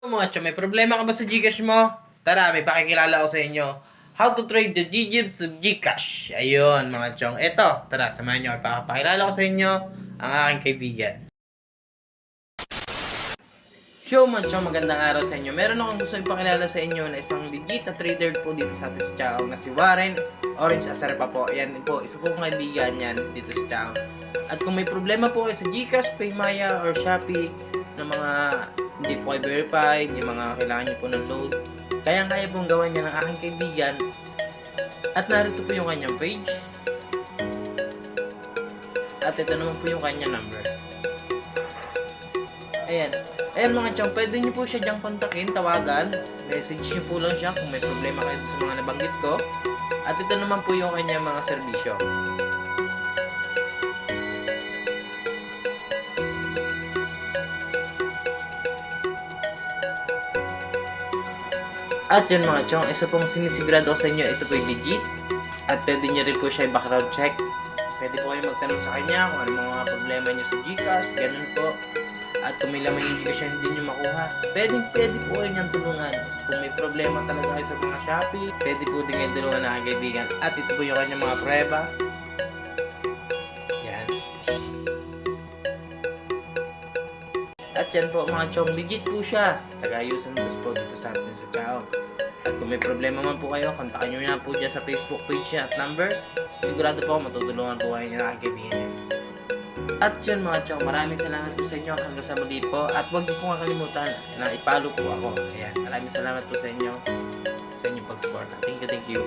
Mga chong, may problema ka ba sa Gcash mo? Tara, may pakikilala ko sa inyo. How to trade the GGIFs to Gcash. Ayun, mga chong. Eto, tara, samahan nyo. Pakilala ko sa inyo ang aking kaibigan. Yo, mga chong, magandang araw sa inyo. Meron akong gusto ipakilala sa inyo na isang legit na trader po dito sa atin sa Chao na si Warren Orange Acerpa po. Yan po, isa po kong kaibigan yan dito sa Chao. At kung may problema po kayo sa Gcash, Paymaya, or Shopee ng mga hindi po kayo verified, yung mga kailangan nyo po ng load, kaya pong gawan niya ng aking kaibigan. At narito po yung kanyang page. At ito naman po yung kanyang number. Ayan. Ayan mga chong, pwede nyo po siya diyang kontakin, tawagan. Message nyo po lang siya kung may problema kayo sa mga nabanggit ko. At ito naman po yung kanyang mga serbisyo. At yun mga chong, isa pong sinisigurado ko sa inyo, ito po yung legit. At pwede nyo rin po siya i-background check. Pwede po kayo magtanong sa kanya kung ano mga problema nyo sa Gcash, ganun po. At kung may laman yung Gcash hindi nyo makuha, pwede po kayo niyang tulungan. Kung may problema talaga kayo sa mga Shopee, pwede po din kayo tulungan ng aking kaibigan. At ito po yung kanyang mga prueba. Yan. At yan po mga chong, legit po siya. Taga-ayusan po dito sa atin sa Chao. At kung may problema man po kayo, kontakin nyo na po dyan sa Facebook page niya at number. Sigurado po matutulungan po kayo niya ng aking kaibigan niya. At yun mga chong, maraming salamat po sa inyo hanggang sa muli po. At huwag niyo po kakalimutan na i-follow po ako. Ayan, maraming salamat po sa inyo sa inyong pag-support. Thank you.